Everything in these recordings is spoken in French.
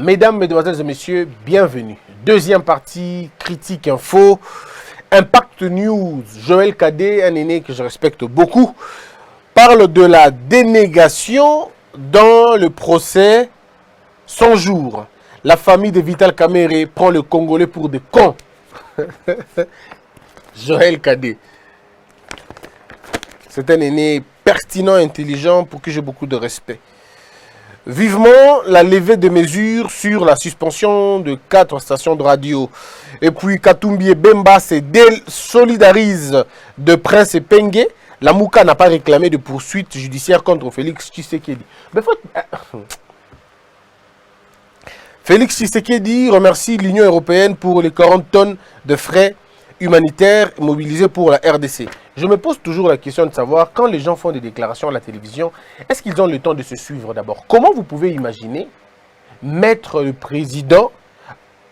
Mesdames, Mesdemoiselles et Messieurs, bienvenue. Deuxième partie, critique info, Impact News. Joël Cadet, un aîné que je respecte beaucoup, parle de la dénégation dans le procès 100 jours. La famille de Vital Kamerhe prend le Congolais pour des cons. Joël Cadet. C'est un aîné pertinent, intelligent, pour qui j'ai beaucoup de respect. Vivement la levée de mesures sur la suspension de 4 stations de radio. Et puis Katumbi Bemba se désolidarise de Prince Pengue. La Mouka n'a pas réclamé de poursuite judiciaire contre Félix Tshisekedi. Mais Félix Tshisekedi remercie l'Union européenne pour les 40 tonnes de frais humanitaires mobilisés pour la RDC. Je me pose toujours la question de savoir, quand les gens font des déclarations à la télévision, est-ce qu'ils ont le temps de se suivre d'abord? Comment vous pouvez imaginer mettre le président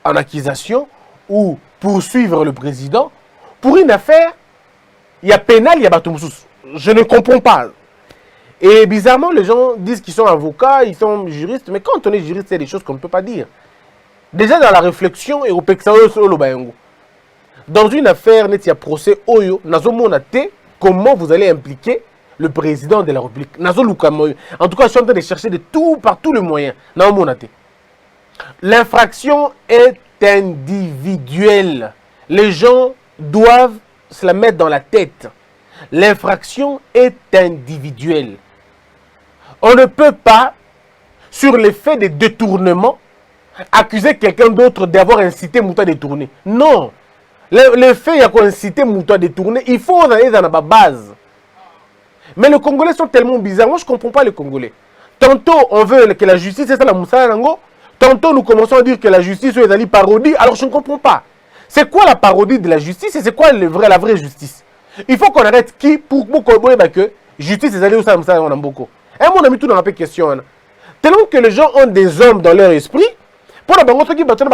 en accusation ou poursuivre le président pour une affaire, il y a pénal, il y a Batumsous. Je ne comprends pas. Et bizarrement, les gens disent qu'ils sont avocats, ils sont juristes, mais quand on est juriste, c'est des choses qu'on ne peut pas dire. Déjà dans la réflexion, dans une affaire, il y a procès Oyo, comment vous allez impliquer le président de la République. En tout cas, je suis en train de chercher de tout, par tous les moyens. L'infraction est individuelle. Les gens doivent se la mettre dans la tête. L'infraction est individuelle. On ne peut pas, sur l'effet des détournements, accuser quelqu'un d'autre d'avoir incité Mouta à détourner. Non. Le fait qu'il a incité Mouta à détourner, il faut aller dans la base. Mais les Congolais sont tellement bizarres. Moi, je ne comprends pas les Congolais. Tantôt, on veut que la justice, c'est ça la Moussa Lango. Tantôt, nous commençons à dire que la justice est une parodie. Alors, je ne comprends pas. C'est quoi la parodie de la justice et c'est quoi la vraie justice? Il faut qu'on arrête qui pour que justice est allée au Samsa en Amboko. Et mon ami, tout dans la question. Tellement que les gens ont des hommes dans leur esprit. Pour la bangote qui battent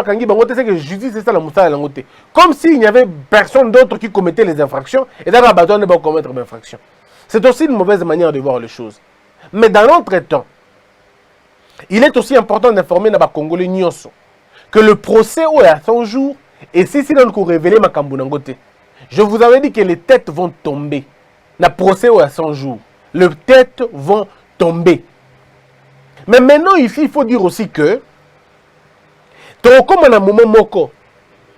c'est que justice c'est ça la Moussa Langote. Comme s'il n'y avait personne d'autre qui commettait les infractions et dans la bâton ne va pas commettre l'infraction. C'est aussi une mauvaise manière de voir les choses. Mais dans l'entretemps, il est aussi important d'informer les Congolais que le procès est à 100 jours et si on révélé ma Kambunangote. Je vous avais dit que les têtes vont tomber. Le procès est à 100 jours. Les têtes vont tomber. Mais maintenant, ici, il faut dire aussi que comme à un moment moko,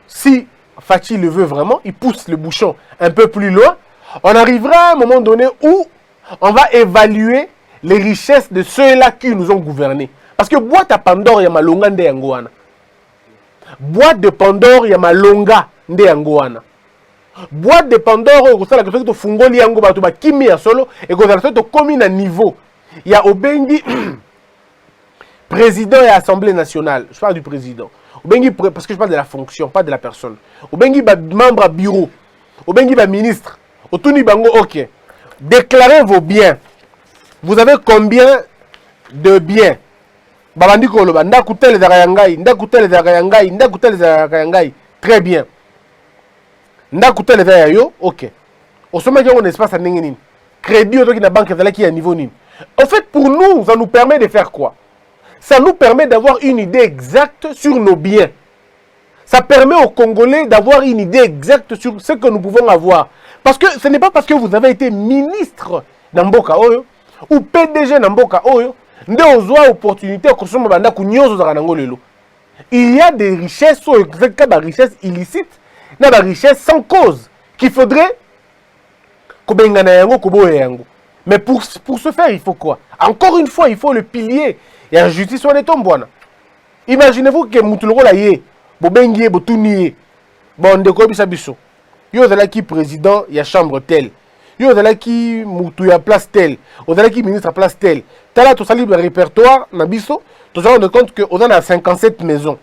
si Fachi le veut vraiment, il pousse le bouchon un peu plus loin, on arrivera à un moment donné où on va évaluer les richesses de ceux-là qui nous ont gouvernés. Parce que boîte à Pandore, il y a malonga nde yangoana. Boîte de Pandore, il y a malonga nde yangoana. Boîte de Pandore, il y a que fungoli yango bato ba kimi ya solo et que ça to komi na niveau. Il y a Obengi président et Assemblée nationale. Je parle du président. Obengi parce que je parle de la fonction, pas de la personne. Obengi membre à bureau. Obengi ministre. Otuni bango OK. Déclarez vos biens. Vous avez combien de biens? Babandi koloba ndakutel zakayangai, ndakutel zakayangai, ndakutel zakayangai. Très bien. Ndakutel zakayo, OK. Au sommet il y a un espace à ningini. Crédit au na banque qui est à niveau nini. En fait pour nous, ça nous permet de faire quoi? Ça nous permet d'avoir une idée exacte sur nos biens. Ça permet aux Congolais d'avoir une idée exacte sur ce que nous pouvons avoir. Parce que ce n'est pas parce que vous avez été ministre d'Amboka Oyo ou PDG d'Amboka Oyo nde ozwa opportunité de consommer banda kunyozo za kanango lelo. Il y a des richesses, des richesses illicites, des richesses sans cause qu'il faudrait kobengana yango koboye yango. Mais pour ce faire, il faut quoi? Encore une fois, il faut le pilier. Il y a la justice sur les tombes. Imaginez-vous que Moutuloro la yé, Bobengie, Botuniye, bon, de quoi bisabiso. Yo zala qui président, il y a chambre telle. Yo zala qui Moutou ya place telle. Yo zala qui ministre à place telle. Tala to sali le répertoire, nabiso. Tu te rends compte que on a 57 maisons.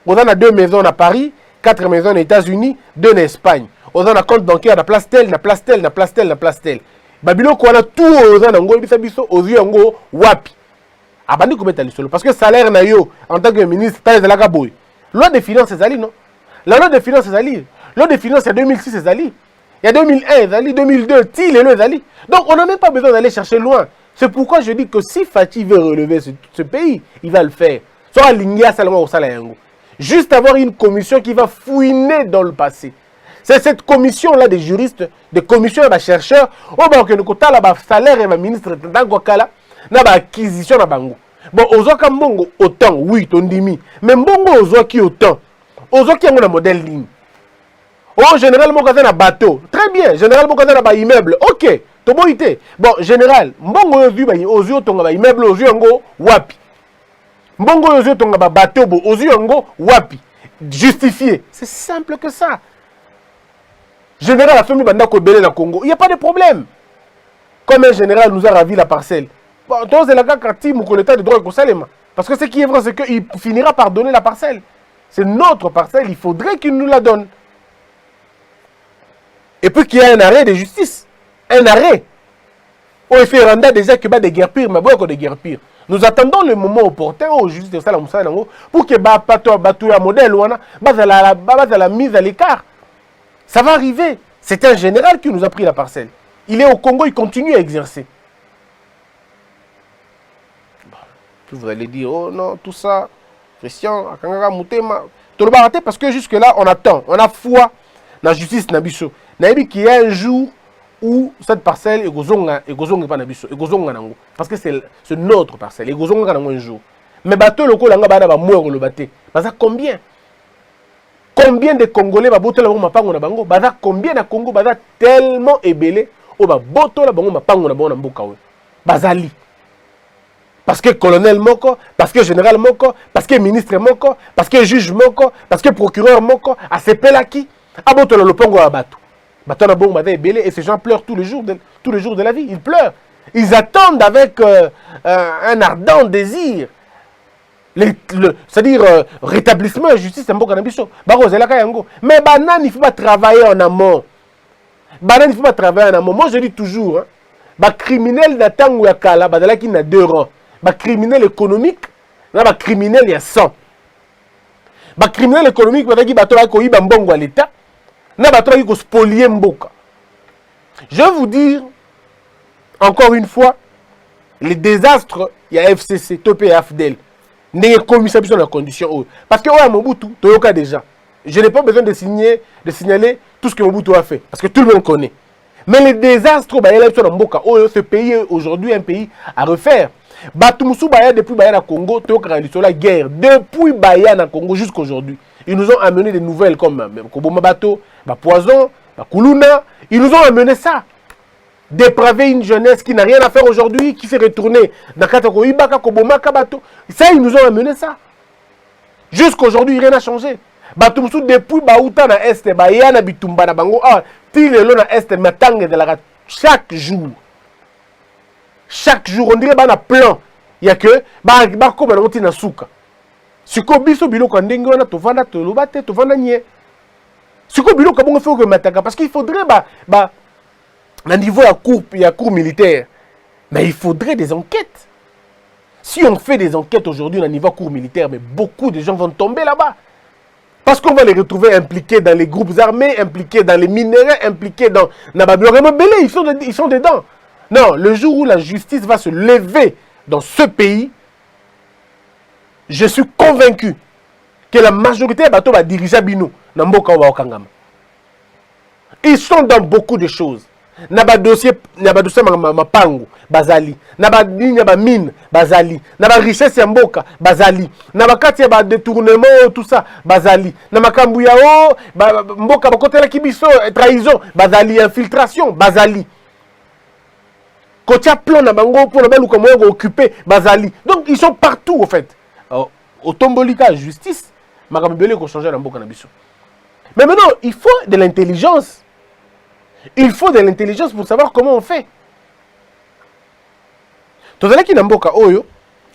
On a 2 maisons à Paris, 4 maisons aux États-Unis, 2 en Espagne. On a un compte bancaire à place telle, na place telle, na place telle, na place telle. Babilo ko na tout aux anango bisabiso, aux yango wapi. Abandi komettre le solo parce que salaire na yo en tant que ministre t'as les boy. Loi des finances c'est ali non. La loi des finances c'est ali. Loi des finances il y a 2006 c'est ali. Il y a 2001 c'est ali, 2002 il est le ali. Donc on n'a même pas besoin d'aller chercher loin. C'est pourquoi je dis que si Fachi veut relever ce pays, il va le faire. soit Lingia Salama au Salayango. Juste avoir une commission qui va fouiner dans le passé. C'est cette commission-là des juristes, des commissions et des chercheurs, au bas que nous avons la salaire et le ministre d'Angokala, na ba acquisition na bango. Bon, ozoka mbongo autant, oui, ton dimi. Mais mbongo ozoki autant. Ozoki yango na modèle ligne. Oh, généralement, quand on a un bateau, très bien. Généralement, quand on a un immeuble, ok. Toboité. Bon, général, mbongo ozu tonga ba immeuble ozu yango wapi. Mbongo ozu tonga ba bateau ozu yango wapi. Justifié. C'est simple que ça. Général a fait banda ko belé na Congo. Il n'y a pas de problème. Comme un général nous a ravi la parcelle. Bon, donc c'est la carte ou l'état de droit Salema. Parce que ce qui est vrai, c'est qu'il finira par donner la parcelle. C'est notre parcelle, il faudrait qu'il nous la donne. Et puis qu'il y ait un arrêt de justice. Un arrêt. Au référendum déjà qu'il y a des guerres pires, mais beaucoup de guerres pires. Nous attendons le moment opportun au justice de Salam pour que le modèle la mise à l'écart. Ça va arriver. C'est un général qui nous a pris la parcelle. Il est au Congo, il continue à exercer. Puis vous allez dire, oh non, tout ça, Christian, Akangara, Moutema. Tout le baraté parce que jusque-là, on attend. On a foi dans la justice Nabiso. Nabi qu'il y a un jour où cette parcelle est gozonga pas Nabiso. Parce que c'est notre parcelle. Et gozonga un jour. Mais bateau le ko langa bana ba mourir le baté. Parce que combien? Combien de Congolais ba boto la bango mapango na bango? Baza combien na Congo baza tellement ébélé o ba boto la bango mapango na bango na mboka we. Bazali. Parce que colonel moko, parce que général moko, parce que ministre moko, parce que juge moko, parce que procureur moko, a sepela qui a boto le pongo à bateau. Bateau na bango baza ébélé et ces gens pleurent tous les jours de la vie. Ils pleurent. Ils attendent avec un ardent désir. C'est-à-dire rétablissement et justice, mais banane, il faut pas travailler en amont. Banane, il faut pas travailler en amont. Moi, je dis toujours, hein, criminel d'attendre ya kala, qui n'a 2 rangs. Criminel économique, là, criminel, il y a 100. Criminel économique, il y a l'État, il y a spolier mboka. Je vais vous dire, encore une fois, les désastres, il y a FCC, Topé et AFDEL. N'est commis ça dans la condition. Parce que ouais, Mobutu, Toyoka déjà. Je n'ai pas besoin de signaler tout ce que Mobutu a fait. Parce que tout le monde connaît. Mais les désastres, ce pays est aujourd'hui un pays à refaire. Batumusu Baya depuis Baya na Congo, Toyoka la guerre. Depuis Baya na Congo jusqu'à aujourd'hui. Ils nous ont amené des nouvelles comme Koboma Bato, Poison, Kuluna. Ils nous ont amené ça. Dépraver une jeunesse qui n'a rien à faire aujourd'hui, qui s'est retournée dans Katako Ibaka, Koboma, Kabato. Ça, ils nous ont amené ça. Jusqu'aujourd'hui, rien n'a changé. Batumsu, depuis Baouta na Est, Bayana Bitumba na Bango, Tilelo na Est, Matang de la chaque jour. Chaque jour, on dirait qu'il y a un plan. Il n'y a que, Bako Banoti na Souka. Siko Biso Bilo Kandengo na Tovana, Tolobate, Tovana Nye. Siko Bilo Kabongo fait que Mataka, parce qu'il faudrait, à niveau il y a cours militaire. Mais il faudrait des enquêtes. Si on fait des enquêtes aujourd'hui au niveau cours militaire, mais beaucoup de gens vont tomber là-bas. Parce qu'on va les retrouver impliqués dans les groupes armés, impliqués dans les minéraux, impliqués dans... Ils sont dedans. Non, le jour où la justice va se lever dans ce pays, je suis convaincu que la majorité des bateaux va diriger Bino. Ils sont dans beaucoup de choses. Naba dossier mapango bazali naba mine bazali naba richesse ya mboka bazali naba kati ya détournement tout ça bazali naba kambu ya mboka bakotela kibiso trahison bazali infiltration bazali kotia plan na bango pour na baluka moyo occupé bazali. Donc ils sont partout au fait. Au tombolika justice makambele ko changer na mboka na biso. Mais maintenant il faut de l'intelligence. Il faut de l'intelligence pour savoir comment on fait. Tozalaki na mboka oyo,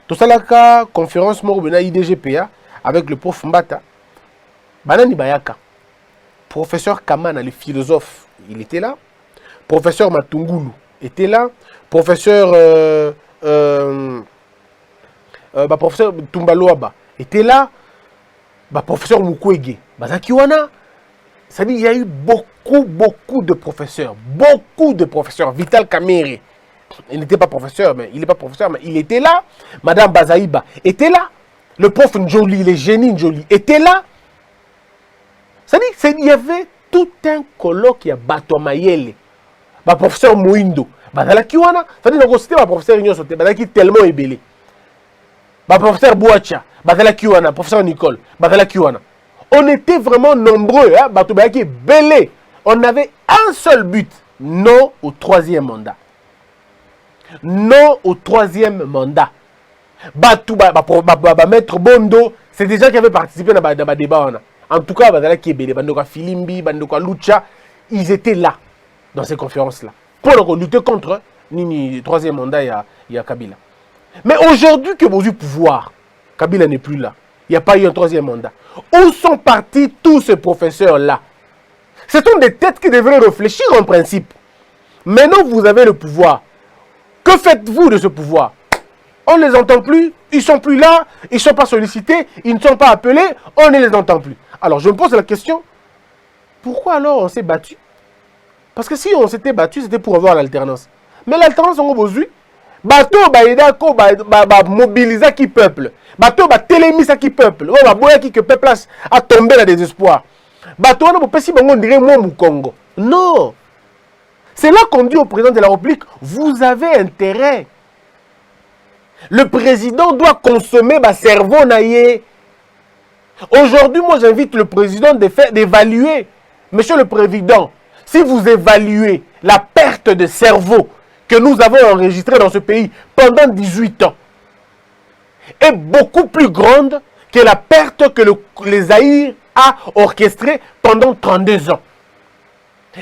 tosalaka conférence moko bena IDGPA avec le prof Mbata. Banani Bayaka. Professeur Kamana, le philosophe, il était là. Professeur Matungulu était là. Professeur professeur Tumbaloaba était là. Professeur Mukwege, Bazakiwana. Ça dit, il y a eu beaucoup de professeurs. Beaucoup de professeurs. Vital Kamere, il n'était pas professeur, mais il n'est pas professeur, mais il était là. Madame Bazaïba était là. le prof Njoli, les génies Njoli étaient là. C'est-à-dire, il y avait tout un colloque, il y a Bato Mayele, le professeur Moindo, c'est-à-dire le professeur Igno Sote, il tellement ébélé. Le professeur Bouacha, le professeur Nicole, on était vraiment nombreux, hein, belé. On avait un seul but, non au troisième mandat. Non au troisième mandat. Maître Bondo, c'est des gens qui avaient participé dans le débat. En tout cas, Bandoka Filimbi, Bandoka Lucha, ils étaient là, dans ces conférences-là, pour lutter contre le troisième mandat, il y a Kabila. Mais aujourd'hui que vous avez pouvoir, Kabila n'est plus là. Il n'y a pas eu un troisième mandat. Où sont partis tous ces professeurs-là? Ce sont des têtes qui devraient réfléchir en principe. Maintenant, vous avez le pouvoir. Que faites-vous de ce pouvoir? On ne les entend plus, ils ne sont plus là, ils ne sont pas sollicités, ils ne sont pas appelés, on ne les entend plus. Alors je me pose la question, pourquoi alors on s'est battu? Parce que si on s'était battu, c'était pour avoir l'alternance. Mais l'alternance, on a besoin. Bateau, mobiliser qui peuple. Bateau, télémisa qui peuple. Qui peuple a tombé dans le désespoir. Bateau, on dirait moi, Congo. Non. C'est là qu'on dit au président de la République, vous avez intérêt. Le président doit consommer ma cerveau naïe. Aujourd'hui, moi, j'invite le président d'évaluer. Monsieur le Président, si vous évaluez la perte de cerveau que nous avons enregistrée dans ce pays pendant 18 ans, est beaucoup plus grande que la perte que les Zaïre a orchestrée pendant 32 ans.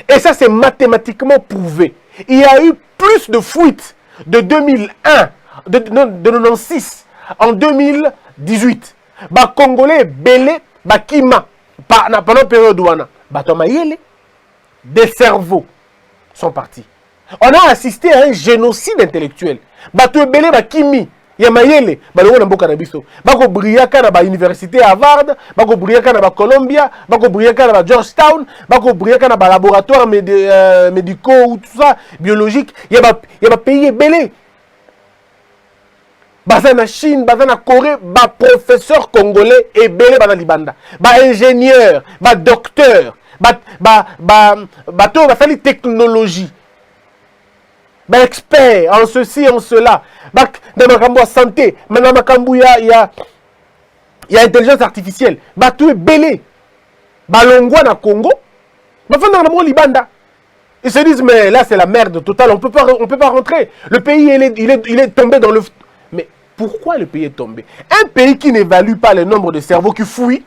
Et ça, c'est mathématiquement prouvé. Il y a eu plus de fuites de 2001, de 96 en 2018. Bah Congolais, Belé, bah Kima, pendant la période douana, bah Tomayele, des cerveaux sont partis. On a assisté à un génocide intellectuel. Bah tu Belé, bah Kimi, Yamayele, bah le Wonamboka Nabiso, bah ko Briaka na ba université Harvard, bah ko Briaka na ba Columbia, bah ko Briaka na ba Georgetown, bah ko Briaka na ba laboratoire médicaux ou tout ça, biologique, y a ba pays Belé. Baza na Chine, baza na Corée, ba professeur congolais et belé baza libanda. Ba ingénieur, ba docteur, ba sali technologie. Ba expert en ceci, en cela. Ba dans ma santé, dans ma il y a intelligence artificielle. Ba tout est belé. Ba longwa na Congo. Ba fa na mo libanda. Ils se disent mais là c'est la merde totale, on peut pas rentrer. Le pays il est tombé dans le. Mais pourquoi le pays est tombé? Un pays qui n'évalue pas le nombre de cerveaux qui fouillent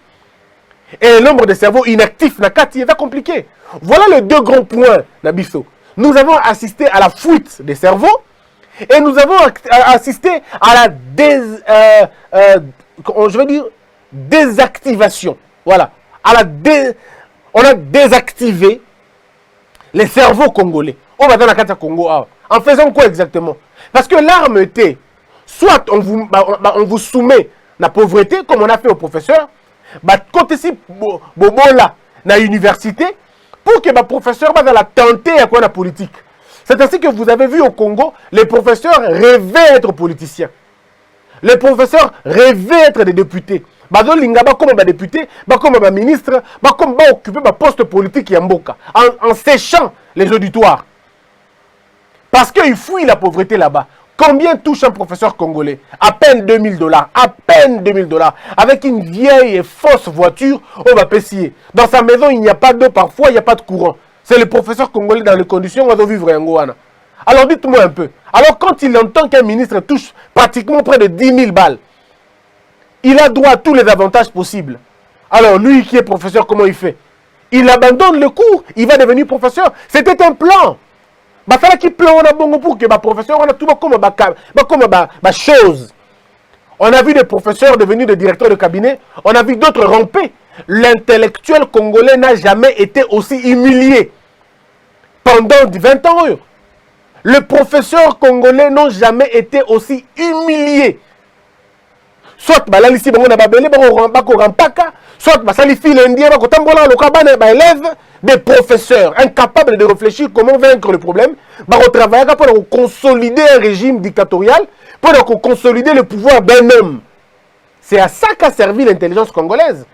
et le nombre de cerveaux inactifs, c'est compliqué. Voilà les deux grands points, Nabiso. Nous avons assisté à la fuite des cerveaux et nous avons assisté à la désactivation. Voilà. On a désactivé les cerveaux congolais. On va dans la carte Congo. En faisant quoi exactement? Parce que l'arme était soit on vous soumet la pauvreté, comme on a fait au professeur, côté si bobola na université, pour que le professeur va dans la tenter à quoi la politique. C'est ainsi que vous avez vu au Congo, les professeurs rêvaient être politiciens. Les professeurs rêvaient être des députés. Bazo lingaba comme député, comme ministre, comme occuper un poste politique Yamboka, en séchant les auditoires. Parce qu'il fouille la pauvreté là-bas. Combien touche un professeur congolais? À peine $2000. À peine $2000. Avec une vieille et fausse voiture, on va payer. Dans sa maison, il n'y a pas d'eau, parfois, il n'y a pas de courant. C'est le professeur congolais dans les conditions où on doit vivre en Goana. Alors dites-moi un peu. Alors quand il entend qu'un ministre touche pratiquement près de 10 000 balles, il a droit à tous les avantages possibles. Alors lui qui est professeur, comment il fait? Il abandonne le cours, il va devenir professeur. C'était un plan. Basala qui plan on a bon pour que professeur on a tout comme chose. On a vu des professeurs devenir des directeurs de cabinet, on a vu d'autres ramper. L'intellectuel congolais n'a jamais été aussi humilié pendant 20 ans. Le professeur congolais n'a jamais été aussi humilié. Soit balalici bango na babele bako rampaka, soit basali fil indien bako tambola lokabane ba élèves, des professeurs incapables de réfléchir comment vaincre le problème, bako travailler pour consolider un régime dictatorial, pour consolider le pouvoir d'un homme. C'est à ça qu'a servi l'intelligence congolaise.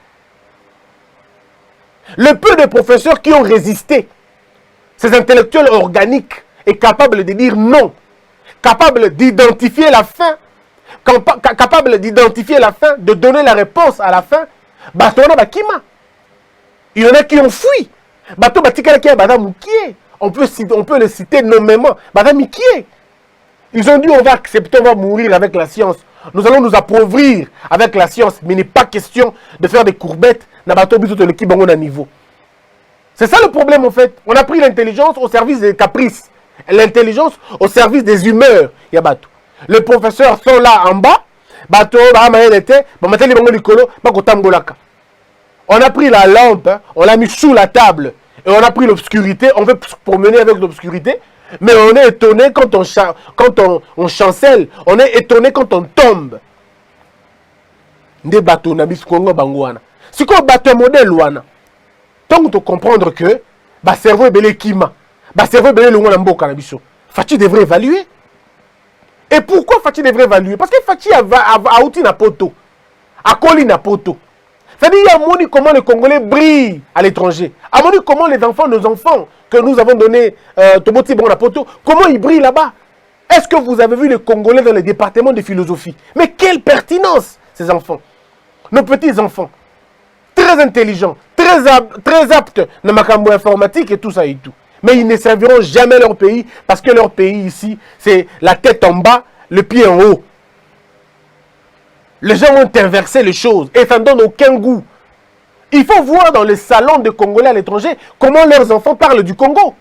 Le peu de professeurs qui ont résisté, ces intellectuels organiques, et capables de dire non, capables d'identifier la fin, capables d'identifier la fin, de donner la réponse à la fin, il y en a qui ont fui. On peut les citer nommément. Ils ont dit on va accepter, on va mourir avec la science. Nous allons nous appauvrir avec la science. Mais il n'est pas question de faire des courbettes. C'est ça le problème en fait. On a pris l'intelligence au service des caprices. L'intelligence au service des humeurs. Les professeurs sont là en bas. On a pris la lampe, on l'a mis sous la table. Et on a pris l'obscurité. On veut promener avec l'obscurité. Mais on est étonné quand on chancelle. On est étonné quand on tombe. Si on bat un modèle, tant que comprendre que le cerveau est belé kima, le cerveau est belé le mbo cannabis. Fati devrait évaluer. Et pourquoi Fati devrait évaluer? Parce que Fati a outil na poto, a coli na poto. C'est-à-dire, il y a montré comment les Congolais brillent à l'étranger. Il y a montré comment les enfants, nos enfants que nous avons donnés, comment ils brillent là-bas. Est-ce que vous avez vu les Congolais dans les départements de philosophie? Mais quelle pertinence, ces enfants. Nos petits-enfants. Très intelligents, très aptes dans ma cambo informatique et tout ça et tout. Mais ils ne serviront jamais leur pays parce que leur pays ici, c'est la tête en bas, le pied en haut. Les gens ont inversé les choses et ça ne donne aucun goût. Il faut voir dans les salons de Congolais à l'étranger comment leurs enfants parlent du Congo.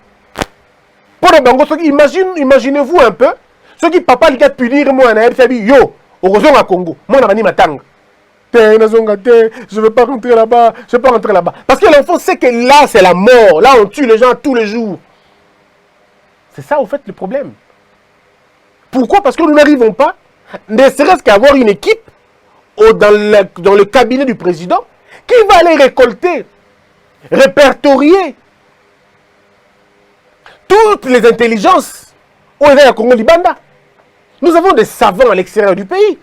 Pour les Bangos, imaginez-vous un peu, ceux qui papa les punir moi yo, au Congo, moi je matang. Je ne veux pas rentrer là-bas, je ne veux pas rentrer là-bas. Parce que l'enfant sait que là c'est la mort, là on tue les gens tous les jours. C'est ça au fait le problème. Pourquoi? Parce que nous n'arrivons pas, ne serait-ce qu'à avoir une équipe dans le cabinet du président qui va aller récolter, répertorier toutes les intelligences au Congo-Libanda. Nous avons des savants à l'extérieur du pays.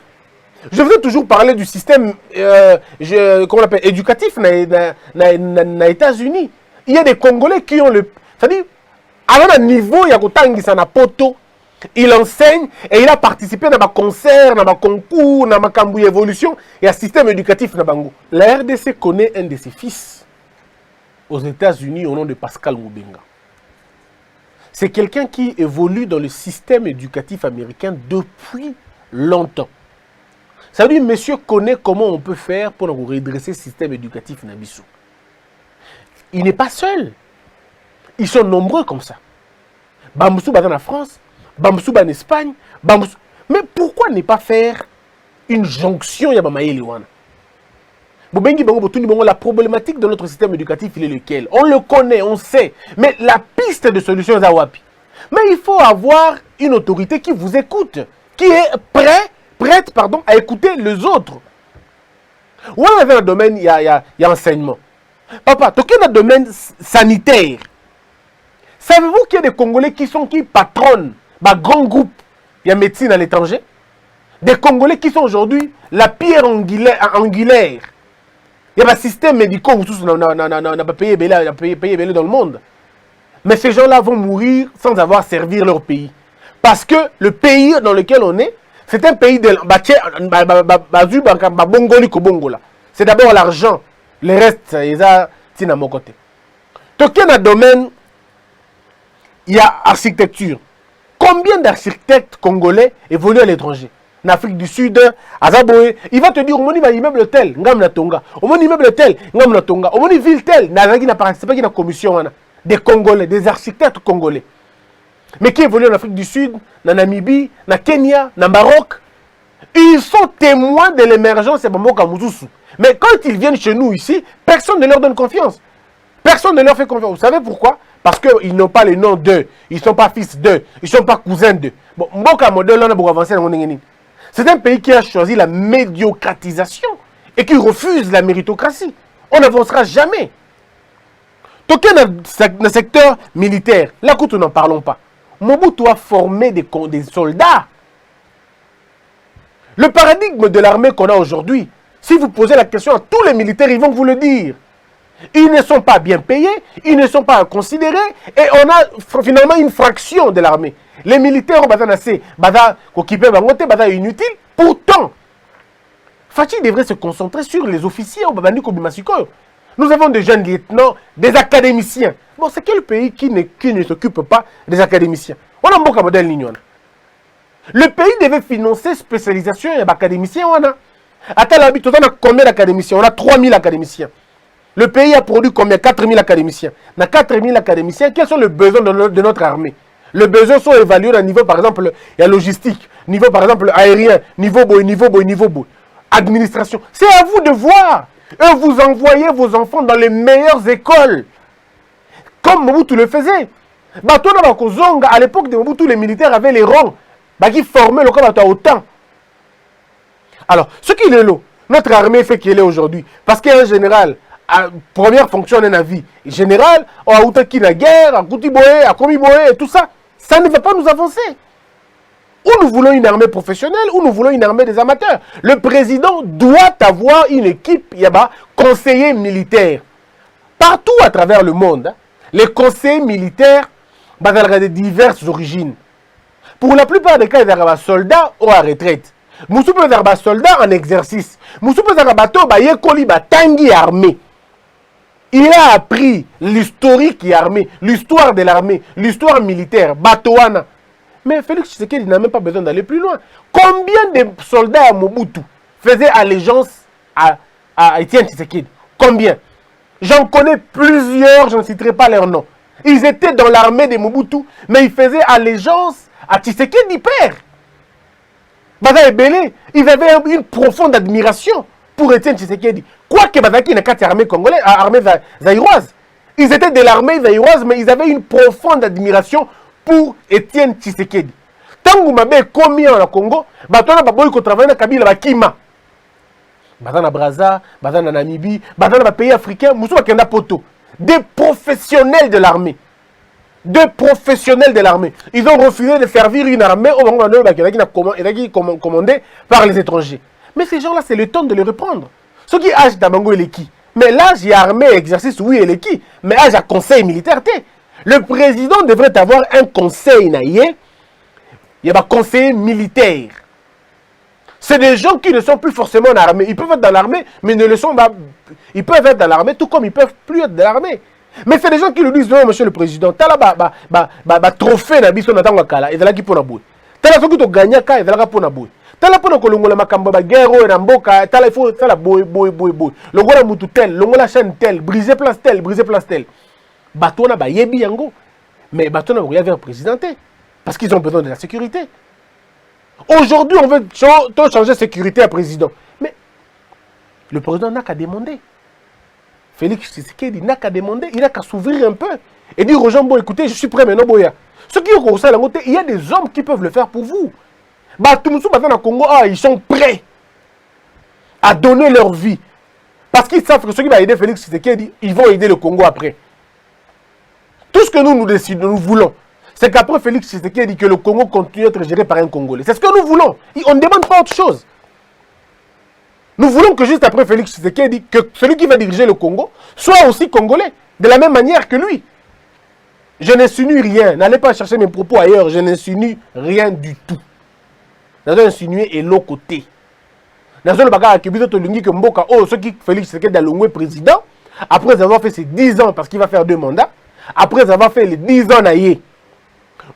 Je veux toujours parler du système comment on appelle, éducatif dans les États-Unis. Il y a des Congolais qui ont le... C'est-à-dire, à un niveau, il y a un poto. Il enseigne et il a participé dans ma concert, dans ma concours, dans ma cambouille évolution et un système éducatif. La RDC connaît un de ses fils aux États-Unis au nom de Pascal Moubenga. C'est quelqu'un qui évolue dans le système éducatif américain depuis longtemps. Ça veut dire, monsieur connaît comment on peut faire pour redresser le système éducatif Nabissou. Il n'est pas seul. Ils sont nombreux comme ça. Bamboussou va en France, Bamboussou en Espagne, Bamboussou... Mais pourquoi ne pas faire une jonction la problématique de notre système éducatif, il est lequel? On le connaît, on sait. Mais la piste de solution est à Wapi. Mais il faut avoir une autorité qui vous écoute, qui est prête à écouter les autres. Où on avait un domaine, il y a enseignement. Papa, tu as un domaine sanitaire. Savez-vous qu'il y a des Congolais qui patronnent un grand groupe, il y a médecine à l'étranger? Des Congolais qui sont aujourd'hui la pierre angulaire. Il y a un système médical où tous n'a pas payé dans le monde. Mais ces gens-là vont mourir sans avoir servi leur pays. Parce que le pays dans lequel on est, c'est un pays de... C'est d'abord l'argent. Le reste, ils sont à mon côté. Donc, il y a un domaine, il y a architecture. Combien d'architectes congolais évoluent à l'étranger? En Afrique du Sud, à Zaboé, il va te dire, on a immeuble tel, ngam na tonga. On a immeuble tel, ngam na tonga. On a ville tel, n'a participé à la commission des Congolais, des architectes congolais. Mais qui évoluent en Afrique du Sud, en Namibie, en Kenya, en Maroc, ils sont témoins de l'émergence de Bamboka Mouzoussou. Mais quand ils viennent chez nous ici, personne ne leur donne confiance. Personne ne leur fait confiance. Vous savez pourquoi? Parce qu'ils n'ont pas le nom d'eux. Ils ne sont pas fils d'eux. Ils ne sont pas cousins d'eux. Bon, Mboka modèle, on a beaucoup avancé dans le... C'est un pays qui a choisi la médiocratisation et qui refuse la méritocratie. On n'avancera jamais. Donc, dans le secteur militaire, là, écoute, nous n'en parlons pas. Mobutu a formé des soldats. Le paradigme de l'armée qu'on a aujourd'hui, Si vous posez la question à tous les militaires, ils vont vous le dire. Ils ne sont pas bien payés, ils ne sont pas considérés, et on a finalement une fraction de l'armée. Les militaires sont inutiles. Pourtant, Fachi devrait se concentrer sur les officiers. Nous avons des jeunes lieutenants, des académiciens. Bon, c'est quel pays qui ne s'occupe pas des académiciens? On a un bon modèle. Le pays devait financer spécialisation et académiciens. On a combien d'académiciens? On a 3000 académiciens. Le pays a produit combien? 4000 académiciens. Dans 4000 académiciens, quels sont les besoins de notre armée? Les besoins sont évalués à niveau, par exemple, logistique, niveau, par exemple, aérien, niveau boy. Administration. C'est à vous de voir. Et vous envoyez vos enfants dans les meilleures écoles. Comme Mobutu le faisait. À l'époque de Mobutu, les militaires avaient les rangs. Qui formaient le corps autant. Alors, ce qu'il est là, notre armée fait qu'il est aujourd'hui. Parce qu'un général, première fonction de la vie, général, on a outé la guerre, à Koutiboé, à Komiboé, et tout ça, ça ne va pas nous avancer. Ou nous voulons une armée professionnelle, ou nous voulons une armée des amateurs. Le président doit avoir une équipe, conseillers militaires. Partout à travers le monde, les conseillers militaires sont de diverses origines. Pour la plupart des cas, ils sont soldats ou à retraite. Nous sommes des soldats en exercice. Nous sommes des tangi armé. Il a appris l'historique armée, l'histoire de l'armée, l'histoire militaire, Batoana. Mais Félix Tshisekedi n'a même pas besoin d'aller plus loin. Combien de soldats à Mobutu faisaient allégeance à Étienne Tshisekedi? Combien? J'en connais plusieurs, je ne citerai pas leurs noms. Ils étaient dans l'armée de Mobutu, mais ils faisaient allégeance à Tshisekedi père. Baza Ebele, ils avaient une profonde admiration pour Étienne Tshisekedi. Quoique Bazaki n'a qu'à armée congolaise, armée zaïroise. Ils étaient de l'armée zaïroise, mais ils avaient une profonde admiration pour Étienne Tshisekedi. Tant que Mabé est commis en Congo, Batona Baboy qui travaille dans Kabila Bakima. Bazana Braza, Bazana Namibie, Bazana pays africains, Moussou Kenda Poto. Des professionnels de l'armée. Des professionnels de l'armée. Ils ont refusé de servir une armée au moment où elle a commandé par les étrangers. Mais ces gens-là, c'est le temps de les reprendre. Ceux qui âgent d'Amango et qui. Mais l'âge, il y a armée, exercice, oui, et qui. Mais âge à conseil militaire, le président devrait avoir un conseil, il y a un conseiller militaire. C'est des gens qui ne sont plus forcément en armée. Ils peuvent être dans l'armée, mais ne le sont pas. Ils peuvent être dans l'armée, tout comme ils peuvent plus être dans l'armée. Mais c'est des gens qui nous disent, non, monsieur le président, tu as trophée na biso na tango kala, et là qui pour la bouille. Tu as ce que tu gagnes, et là pour la bouille. Tu as pour la kolongo la makamba ba guerre et na mboka, tu as il faut ça la boy. Le gars mutu tel, le gars la chaîne tel, briser place tel. Batona ba yebi yango. Mais Batona va y avoir présidenté parce qu'ils ont besoin de la sécurité. Aujourd'hui, on veut changer sécurité à président. Mais le président n'a qu'à demander. Félix Tshisekedi n'a qu'à demander, il n'a qu'à s'ouvrir un peu et dire aux gens, bon, écoutez, je suis prêt maintenant, Boya. Ceux qui ont ça, il y a des hommes qui peuvent le faire pour vous. Congo, ils sont prêts à donner leur vie. Parce qu'ils savent que ceux qui vont aider Félix Tshisekedi, ils vont aider le Congo après. Tout ce que nous décidons, nous voulons, c'est qu'après Félix Tshisekedi, que le Congo continue à être géré par un Congolais. C'est ce que nous voulons. On ne demande pas autre chose. Nous voulons que juste après Félix Tshisekedi, que celui qui va diriger le Congo soit aussi congolais, de la même manière que lui. Je n'insinue rien. N'allez pas chercher mes propos ailleurs. Je n'insinue rien du tout. Nous avons insinué et l'autre côté. Nous avons dit que Félix Tshisekedi a l'ongoué président, après avoir fait ses 10 ans, parce qu'il va faire 2 mandats, après avoir fait les 10 ans,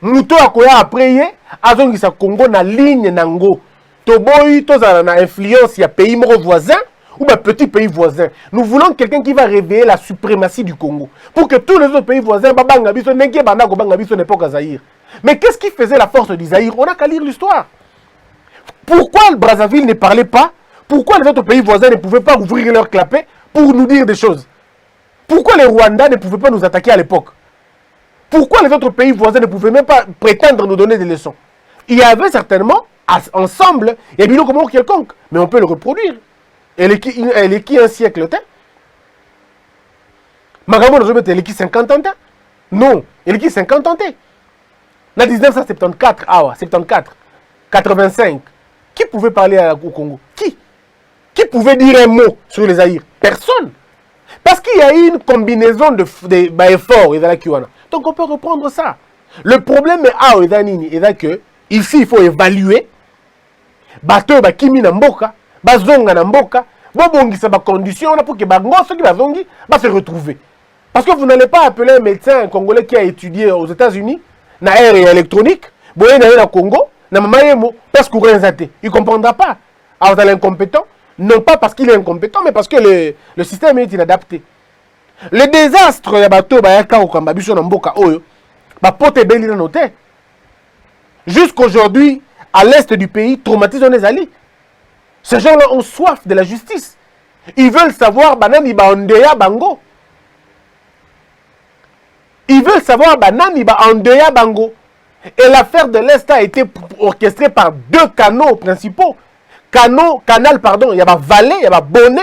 Mouto Akoya après, Azongisa Congo na ligne nango. Toboy, toza na influence, il y a pays voisins ou bien petits pays voisins. Nous voulons quelqu'un qui va réveiller la suprématie du Congo. Pour que tous les autres pays voisins, mais qu'est-ce qui faisait la force du Zaïre? On n'a qu'à lire l'histoire. Pourquoi le Brazzaville ne parlait pas? Pourquoi les autres pays voisins ne pouvaient pas ouvrir leur clapet pour nous dire des choses? Pourquoi les Rwandais ne pouvaient pas nous attaquer à l'époque? Pourquoi les autres pays voisins ne pouvaient même pas prétendre nous donner des leçons? Il y avait certainement ensemble, il y a bien comment quelconque, mais on peut le reproduire. Elle est qui un siècle, Magambo elle est qui 50 ans? Non, elle est qui 50 ans? En 1974, 74, 85, qui pouvait parler au Congo? Qui? Qui pouvait dire un mot sur les Zaïre? Personne. Parce qu'il y a eu une combinaison d'efforts. Donc on peut reprendre ça. Le problème est que ici il faut évaluer. Bateau kimi na mboka, bazonga na mboka, bobongisa ba conditions pour que bangoso qui bazongi va se retrouver. Parce que vous n'allez pas appeler un médecin congolais qui a étudié aux États-Unis, na air et électronique, boye na Congo, na mamayemo, parce qu'il il comprendra pas. Alors vous êtes incompétent, non pas parce qu'il est incompétent, mais parce que le système est inadapté. Le désastre ya bateau bayaka okamba biso na mboka oyo, ba pote beli na noté. Jusqu'aujourd'hui, à l'est du pays, traumatisent les alliés. Ces gens-là ont soif de la justice. Ils veulent savoir banani ba ondeya bango. Ils veulent savoir banani ba ondeya bango. Et l'affaire de l'Est a été orchestrée par deux canaux principaux. Canal, pardon, il y a Valais, il y a Bonnet,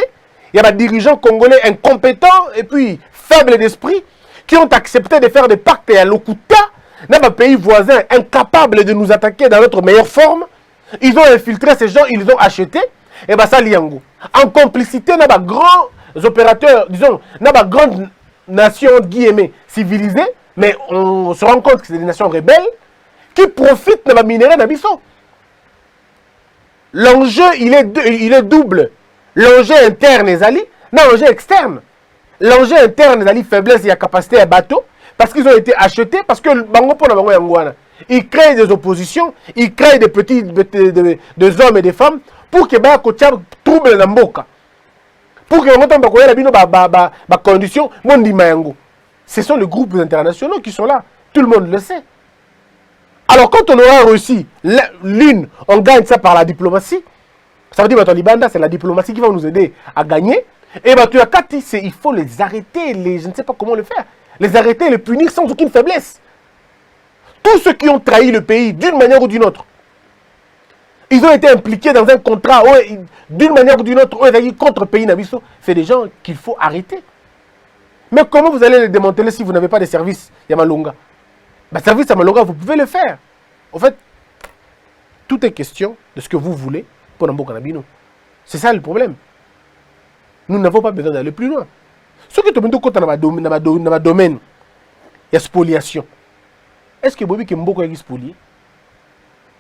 il y a des dirigeants congolais incompétents et puis faibles d'esprit qui ont accepté de faire des pactes à Lokuta, dans un pays voisin, incapable de nous attaquer dans notre meilleure forme. Ils ont infiltré ces gens, ils les ont achetés, et bien ça liango. En complicité, dans des grands opérateurs, disons, dans des grandes nations guillemets civilisées, mais on se rend compte que c'est des nations rebelles qui profitent de la minerai d'Abisso. L'enjeu, il est double. L'enjeu interne est ali, non, l'enjeu externe. L'enjeu interne est ali, faiblesse et la capacité à bateau, parce qu'ils ont été achetés, parce que bango pour la bango yangwana. Ils créent des oppositions, ils créent des petits des hommes et des femmes pour que ba kotia trouble na mboka. Pour que on ba koya la bino ba condition mondi mayango. Ce sont les groupes internationaux qui sont là. Tout le monde le sait. Alors quand on aura réussi l'une, on gagne ça par la diplomatie. Ça veut dire que Libanda, c'est la diplomatie qui va nous aider à gagner. Et Kati, il faut les arrêter, je ne sais pas comment le faire. Les arrêter, les punir sans aucune faiblesse. Tous ceux qui ont trahi le pays d'une manière ou d'une autre, ils ont été impliqués dans un contrat d'une manière ou d'une autre, contre le pays Nabiso. C'est des gens qu'il faut arrêter. Mais comment vous allez les démanteler si vous n'avez pas de service Yamalonga? Service Yamalonga, vous pouvez le faire. En fait, tout est question de ce que vous voulez pour Namboka Nabino. C'est ça le problème. Nous n'avons pas besoin d'aller plus loin. Ce que tu me dis quand dans le domaine, il y a spoliation. Est-ce que Bobi Mboka est spolié?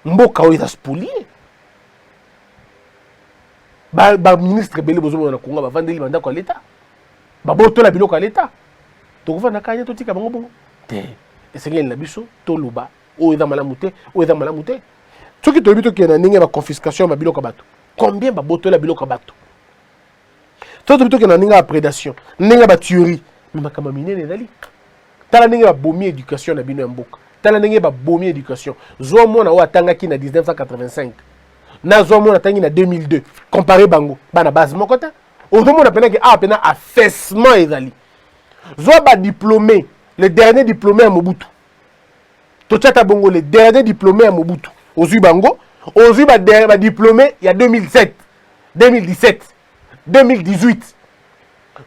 Mboka est spolié. Ministre Bele Bozo na Congo va vendre l'État à l'État. Boto la biloko à l'État. Donc va na kanya to tika bango bongo. Te. Esengeli na biso to luba o eza malamu te, o eza malamu te. Ce qui te dit que na ninga ba confiscation ba biloko bato. Combien ba boto la biloko bato? Toi te dit que na ninga prédation, ninga ba tuerie, mais ba kama minene dali. Tala ninga ba bomi éducation na bino mboka. Tala ninga ba bomi éducation. Zo mona o atanga ki na 1985. Na zo mona tangi na 2002. Comparé bango, ba na base moko ta. O zo mona pena que pena affaissement ezali. Zo ba diplômé, le dernier diplômé à Mobutu. Tochata bongo le dernier diplômé à Mobutu. Ozu bango, ozu ba diplômé il y a 2007, 2017, 2018.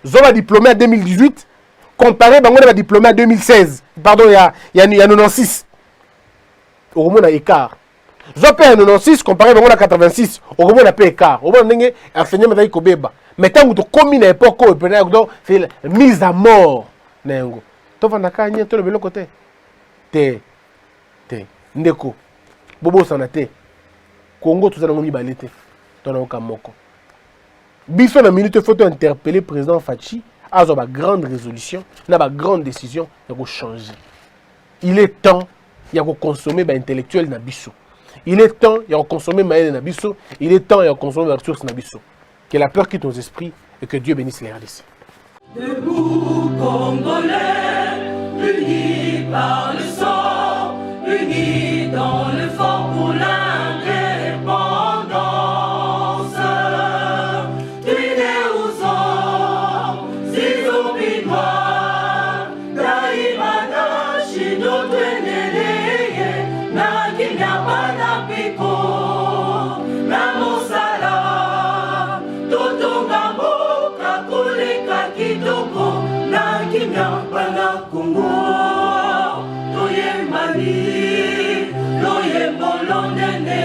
Zo ba diplômé à 2018. Comparé bango na diplômé en 2016. Pardon, il y a 96. Au moins, il y a écart. Je paie 96 comparé bango na 86. Au moins, il y a écart. Au moins, il y a enseignement de Kobeba. Mais tant que tu commis l'époque, c'est la mise à mort. Tu vas nakanya to le belo côté. Te ndeko. Bobo sanate. Congo tout ça na ngomi balete. Ton oka moko. Biso na minute faut interpeller président Fachi. À une grande résolution, une grande décision, il faut changer. Il est temps, il faut consommer l'intellectuel Nabiso. Il est temps, il faut consommer Maël Nabiso. Il est temps, il faut consommer les ressources Nabiso. Que la peur quitte nos esprits et que Dieu bénisse les RDC. Debout Congolais, unis par le sang, unis dans le fort pour l'indépendance. Congo, toye mali, loye bolonene.